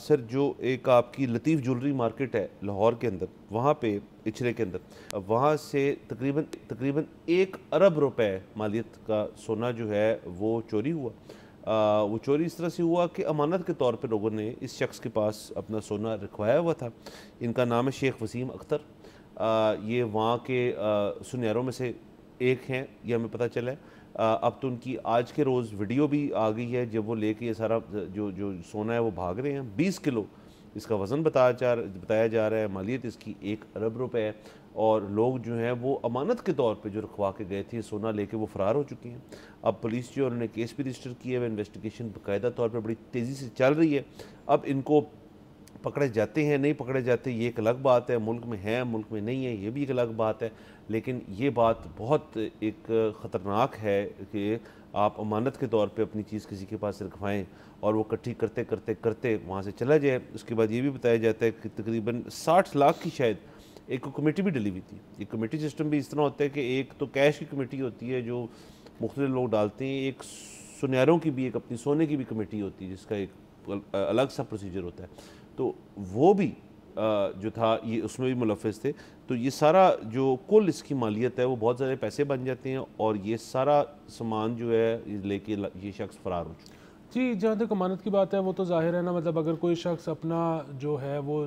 سر جو ایک آپ کی لطیف جولری مارکیٹ ہے لاہور کے اندر، وہاں پہ اچھرے کے اندر، وہاں سے تقریباً 1 ارب روپے مالیت کا سونا جو ہے وہ چوری ہوا۔ وہ چوری اس طرح سے ہوا کہ امانت کے طور پہ لوگوں نے اس شخص کے پاس اپنا سونا رکھوایا ہوا تھا۔ ان کا نام ہے شیخ وسیم اختر۔ یہ وہاں کے سنہروں میں سے ایک ہیں، یہ ہمیں پتہ چلا ہے۔ اب تو ان کی آج کے روز ویڈیو بھی آ گئی ہے جب وہ لے کے یہ سارا جو سونا ہے وہ بھاگ رہے ہیں۔ 20 کلو اس کا وزن بتایا جا رہا ہے، مالیت اس کی 1 ارب روپے ہے، اور لوگ جو ہیں وہ امانت کے طور پہ جو رکھوا کے گئے تھے سونا لے کے وہ فرار ہو چکے ہیں۔ اب پولیس جو انہوں نے کیس بھی رجسٹر کیا ہے، انویسٹیگیشن باقاعدہ طور پہ بڑی تیزی سے چل رہی ہے۔ اب ان کو پکڑے جاتے ہیں نہیں پکڑے جاتے یہ ایک الگ بات ہے، ملک میں ہے ملک میں نہیں ہے یہ بھی ایک الگ بات ہے، لیکن یہ بات بہت ایک خطرناک ہے کہ آپ امانت کے طور پہ اپنی چیز کسی کے پاس رکھوائیں اور وہ اکٹھی کرتے کرتے کرتے وہاں سے چلا جائے۔ اس کے بعد یہ بھی بتایا جاتا ہے کہ تقریباً 60 لاکھ کی شاید ایک کمیٹی بھی ڈلی ہوئی تھی۔ یہ کمیٹی سسٹم بھی اس طرح ہوتا ہے کہ ایک تو کیش کی کمیٹی ہوتی ہے جو مختلف لوگ ڈالتے ہیں، ایک سنہروں کی بھی، ایک اپنی سونے کی بھی کمیٹی ہوتی ہے جس کا ایک الگ سا پروسیجر ہوتا ہے، تو وہ بھی جو تھا یہ اس میں بھی ملوث تھے۔ تو یہ سارا جو کل اس کی مالیت ہے وہ بہت زیادہ پیسے بن جاتے ہیں، اور یہ سارا سامان جو ہے لے کے یہ شخص فرار ہو چکا ہے۔ جی، جہاں تک امانت کی بات ہے وہ تو ظاہر ہے نا، مطلب اگر کوئی شخص اپنا جو ہے وہ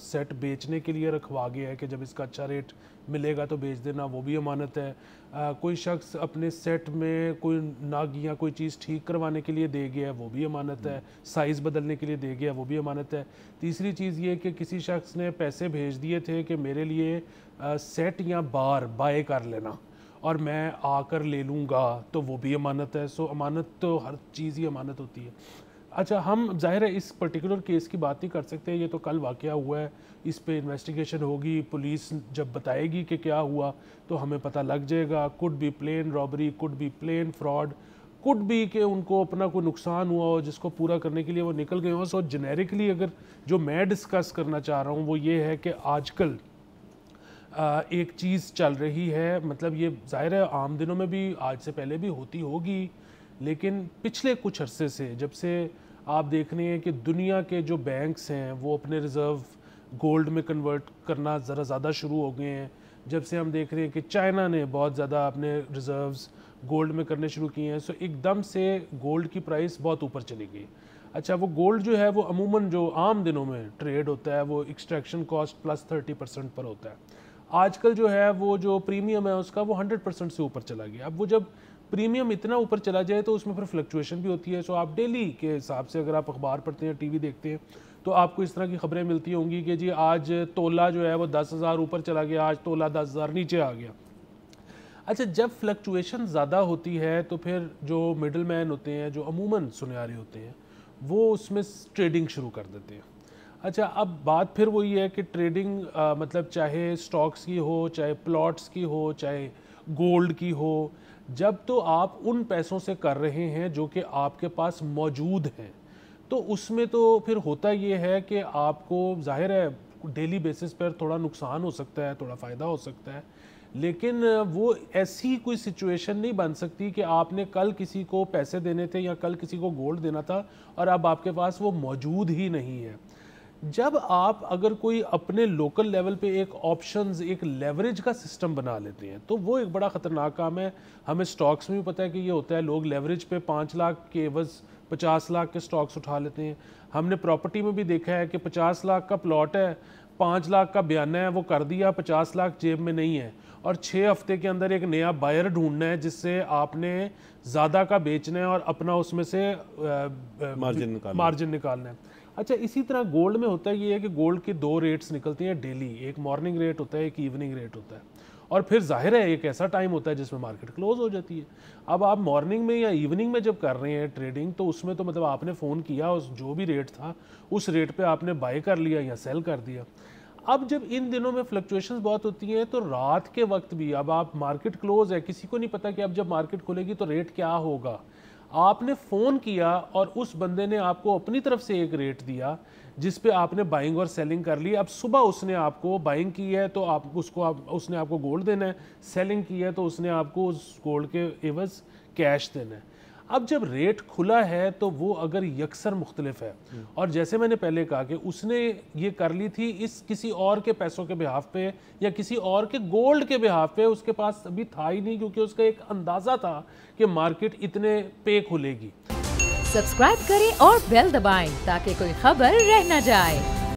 سیٹ بیچنے کے لیے رکھوا گیا ہے کہ جب اس کا اچھا ریٹ ملے گا تو بیچ دینا، وہ بھی امانت ہے۔ کوئی شخص اپنے سیٹ میں کوئی نگ یا کوئی چیز ٹھیک کروانے کے لیے دے گیا ہے، وہ بھی امانت ہے۔ سائز بدلنے کے لیے دے گیا وہ بھی امانت ہے۔ تیسری چیز یہ کہ کسی شخص نے پیسے بھیج دیے تھے کہ میرے لیے سیٹ یا بار بائے کر لینا اور میں آ کر لے لوں گا، تو وہ بھی امانت ہے۔ سو امانت تو ہر چیز ہی امانت ہوتی ہے۔ اچھا، ہم ظاہر ہے اس پرٹیکولر کیس کی بات نہیں کر سکتے، یہ تو کل واقعہ ہوا ہے، اس پہ انویسٹیگیشن ہوگی، پولیس جب بتائے گی کہ کیا ہوا تو ہمیں پتہ لگ جائے گا۔ Code B plain robbery, code B plain fraud, code B کہ ان کو اپنا کوئی نقصان ہوا ہو جس کو پورا کرنے کے لیے وہ نکل گئے ہوں۔ سو جنیرکلی اگر جو میں ڈسکس کرنا چاہ رہا ہوں وہ یہ ہے کہ آج کل ایک چیز چل رہی ہے، مطلب یہ ظاہر ہے عام دنوں میں بھی آج سے پہلے بھی ہوتی ہوگی، لیکن پچھلے کچھ عرصے سے جب سے آپ دیکھ رہے ہیں کہ دنیا کے جو بینکس ہیں وہ اپنے ریزرو گولڈ میں کنورٹ کرنا ذرا زیادہ شروع ہو گئے ہیں، جب سے ہم دیکھ رہے ہیں کہ چائنا نے بہت زیادہ اپنے ریزروز گولڈ میں کرنے شروع کیے ہیں، سو ایک دم سے گولڈ کی پرائس بہت اوپر چلی گئی۔ اچھا، وہ گولڈ جو ہے وہ عموماً جو عام دنوں میں ٹریڈ ہوتا ہے وہ ایکسٹریکشن کاسٹ پلس 30% پر ہوتا ہے۔ آج کل جو ہے وہ جو پریمیم ہے اس کا وہ 100% سے اوپر چلا گیا۔ اب وہ جب پریمیم اتنا اوپر چلا جائے تو اس میں پھر فلکچویشن بھی ہوتی ہے۔ سو آپ ڈیلی کے حساب سے اگر آپ اخبار پڑھتے ہیں، ٹی وی دیکھتے ہیں، تو آپ کو اس طرح کی خبریں ملتی ہوں گی کہ جی آج تولہ جو ہے وہ 10,000 اوپر چلا گیا، آج تولہ 10,000 نیچے آ گیا۔ اچھا، جب فلکچویشن زیادہ ہوتی ہے تو پھر جو مڈل مین ہوتے ہیں، جو عموماً سنیارے ہوتے ہیں، وہ اس میں ٹریڈنگ شروع کر دیتے ہیں۔ اچھا، اب بات پھر وہی ہے کہ ٹریڈنگ مطلب چاہے سٹاکس کی ہو، چاہے پلاٹس کی ہو، چاہے گولڈ کی ہو، جب تو آپ ان پیسوں سے کر رہے ہیں جو کہ آپ کے پاس موجود ہیں، تو اس میں تو پھر ہوتا یہ ہے کہ آپ کو ظاہر ہے ڈیلی بیسس پر تھوڑا نقصان ہو سکتا ہے، تھوڑا فائدہ ہو سکتا ہے، لیکن وہ ایسی کوئی سچویشن نہیں بن سکتی کہ آپ نے کل کسی کو پیسے دینے تھے یا کل کسی کو گولڈ دینا تھا اور اب آپ کے پاس وہ موجود ہی نہیں ہے۔ جب آپ اگر کوئی اپنے لوکل لیول پہ ایک آپشنز، ایک لیوریج کا سسٹم بنا لیتے ہیں تو وہ ایک بڑا خطرناک کام ہے۔ ہمیں سٹاکس میں بھی پتہ ہے کہ یہ ہوتا ہے، لوگ لیوریج پہ 5 لاکھ کے عوض 50 لاکھ کے سٹاکس اٹھا لیتے ہیں۔ ہم نے پراپرٹی میں بھی دیکھا ہے کہ 50 لاکھ کا پلاٹ ہے، 5 لاکھ کا بیانہ ہے، وہ کر دیا، 50 لاکھ جیب میں نہیں ہے، اور 6 ہفتے کے اندر ایک نیا بائر ڈھونڈنا ہے جس سے آپ نے زیادہ کا بیچنا ہے اور اپنا اس میں سے مارجن نکالنا ہے۔ اچھا، اسی طرح گولڈ میں ہوتا ہے یہ ہے کہ گولڈ کے 2 ریٹس نکلتے ہیں ڈیلی، ایک مارننگ ریٹ ہوتا ہے، ایک ایوننگ ریٹ ہوتا ہے، اور پھر ظاہر ہے ایک ایسا ٹائم ہوتا ہے جس میں مارکیٹ کلوز ہو جاتی ہے۔ اب آپ مارننگ میں یا ایوننگ میں جب کر رہے ہیں ٹریڈنگ تو اس میں تو مطلب آپ نے فون کیا، اس جو بھی ریٹ تھا اس ریٹ پہ آپ نے بائی کر لیا یا سیل کر دیا۔ اب جب ان دنوں میں فلکچویشنز بہت ہوتی ہیں تو رات کے وقت بھی اب آپ مارکیٹ کلوز ہے، کسی کو نہیں پتا کہ اب جب مارکیٹ کھلے گی تو ریٹ کیا ہوگا، آپ نے فون کیا اور اس بندے نے آپ کو اپنی طرف سے ایک ریٹ دیا جس پہ آپ نے بائنگ اور سیلنگ کر لی۔ اب صبح اس نے آپ کو بائنگ کی ہے تو اس نے آپ کو گولڈ دینا ہے، سیلنگ کی ہے تو اس نے آپ کو اس گولڈ کے عوض کیش دینا ہے۔ اب جب ریٹ کھلا ہے تو وہ اگر یکسر مختلف ہے، اور جیسے میں نے پہلے کہا کہ اس نے یہ کر لی تھی اس کسی اور کے پیسوں کے بہاف پہ یا کسی اور کے گولڈ کے بہاف پہ، اس کے پاس ابھی تھا ہی نہیں، کیونکہ اس کا ایک اندازہ تھا کہ مارکیٹ اتنے پہ کھلے گی۔ سبسکرائب کریں اور بیل دبائیں تاکہ کوئی خبر رہ نہ جائے۔